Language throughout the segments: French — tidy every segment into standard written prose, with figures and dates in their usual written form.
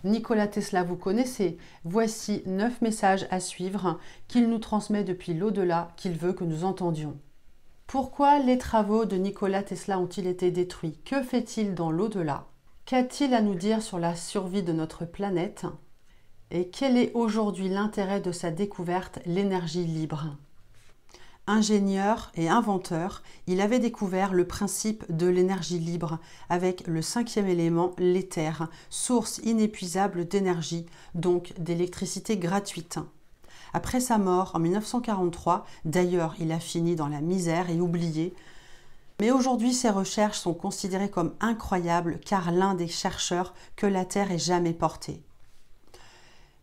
Nikola Tesla, vous connaissez. Voici 9 messages à suivre qu'il nous transmet depuis l'au-delà qu'il veut que nous entendions. Pourquoi les travaux de Nikola Tesla ont-ils été détruits? Que fait-il dans l'au-delà? Qu'a-t-il à nous dire sur la survie de notre planète? Et quel est aujourd'hui l'intérêt de sa découverte, l'énergie libre? Ingénieur et inventeur, il avait découvert le principe de l'énergie libre avec le 5e élément, l'éther, source inépuisable d'énergie, donc d'électricité gratuite. Après sa mort en 1943, d'ailleurs il a fini dans la misère et oublié, mais aujourd'hui ses recherches sont considérées comme incroyables car l'un des chercheurs que la Terre ait jamais porté.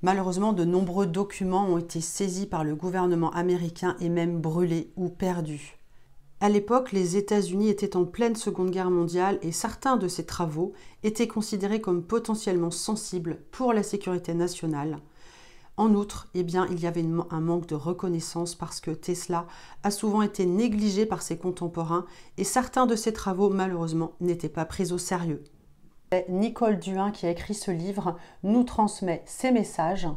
Malheureusement, de nombreux documents ont été saisis par le gouvernement américain et même brûlés ou perdus. À l'époque, les États-Unis étaient en pleine Seconde Guerre mondiale et certains de ces travaux étaient considérés comme potentiellement sensibles pour la sécurité nationale. En outre, il y avait un manque de reconnaissance parce que Tesla a souvent été négligé par ses contemporains et certains de ses travaux, malheureusement, n'étaient pas pris au sérieux. Nicole Duhain, qui a écrit ce livre, nous transmet ces messages.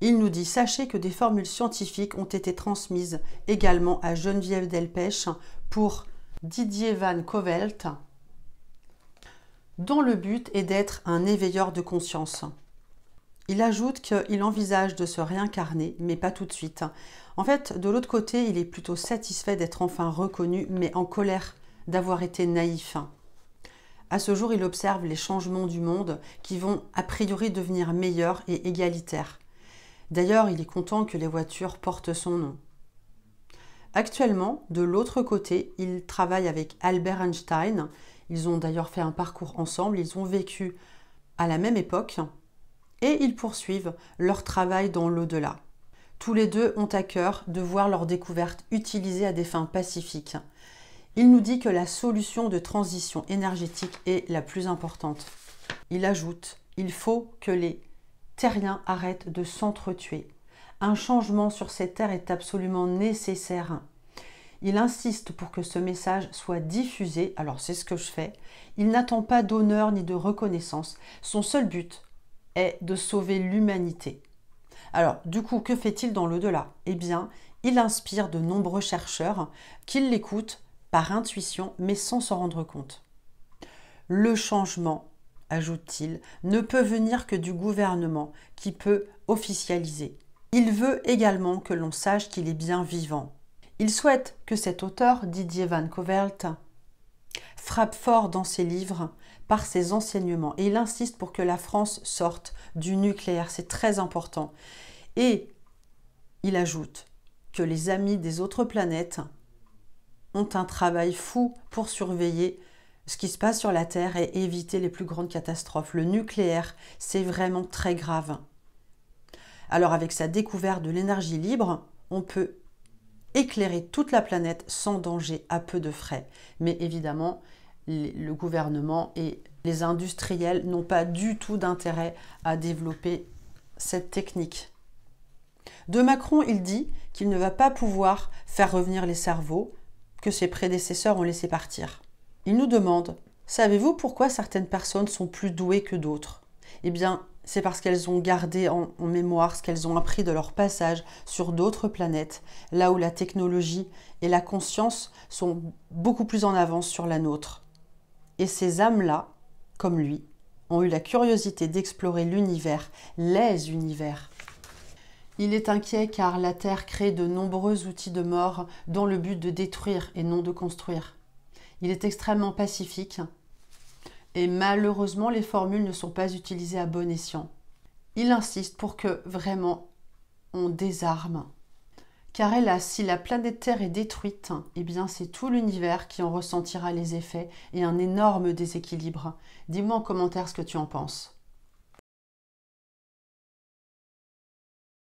Il nous dit « Sachez que des formules scientifiques ont été transmises également à Geneviève Delpech pour Didier Van Covelt, dont le but est d'être un éveilleur de conscience. » Il ajoute qu'il envisage de se réincarner, mais pas tout de suite. En fait, de l'autre côté, il est plutôt satisfait d'être enfin reconnu, mais en colère d'avoir été naïf. À ce jour, il observe les changements du monde qui vont a priori devenir meilleurs et égalitaires. D'ailleurs, il est content que les voitures portent son nom. Actuellement, de l'autre côté, il travaille avec Albert Einstein. Ils ont d'ailleurs fait un parcours ensemble, ils ont vécu à la même époque et ils poursuivent leur travail dans l'au-delà. Tous les deux ont à cœur de voir leurs découvertes utilisées à des fins pacifiques. Il nous dit que la solution de transition énergétique est la plus importante. Il ajoute « Il faut que les terriens arrêtent de s'entretuer. Un changement sur ces terres est absolument nécessaire. » Il insiste pour que ce message soit diffusé, alors c'est ce que je fais. Il n'attend pas d'honneur ni de reconnaissance. Son seul but est de sauver l'humanité. Alors, du coup, que fait-il dans l'au-delà? Eh bien, il inspire de nombreux chercheurs qui l'écoutent par intuition, mais sans s'en rendre compte. Le changement, ajoute-t-il, ne peut venir que du gouvernement qui peut officialiser. Il veut également que l'on sache qu'il est bien vivant. Il souhaite que cet auteur, Didier Van Covelt, frappe fort dans ses livres par ses enseignements et il insiste pour que la France sorte du nucléaire, c'est très important. Et il ajoute que les amis des autres planètes ont un travail fou pour surveiller ce qui se passe sur la Terre et éviter les plus grandes catastrophes. Le nucléaire, c'est vraiment très grave. Alors avec sa découverte de l'énergie libre, on peut éclairer toute la planète sans danger, à peu de frais. Mais évidemment, le gouvernement et les industriels n'ont pas du tout d'intérêt à développer cette technique. De Macron, il dit qu'il ne va pas pouvoir faire revenir les cerveaux que ses prédécesseurs ont laissé partir. Il nous demande « Savez-vous pourquoi certaines personnes sont plus douées que d'autres ?» Eh bien, c'est parce qu'elles ont gardé en mémoire ce qu'elles ont appris de leur passage sur d'autres planètes, là où la technologie et la conscience sont beaucoup plus en avance sur la nôtre. Et ces âmes-là, comme lui, ont eu la curiosité d'explorer l'univers, les univers. Il est inquiet car la Terre crée de nombreux outils de mort dans le but de détruire et non de construire. Il est extrêmement pacifique et malheureusement les formules ne sont pas utilisées à bon escient. Il insiste pour que vraiment on désarme. Car hélas, si la planète Terre est détruite, eh bien c'est tout l'univers qui en ressentira les effets et un énorme déséquilibre. Dis-moi en commentaire ce que tu en penses.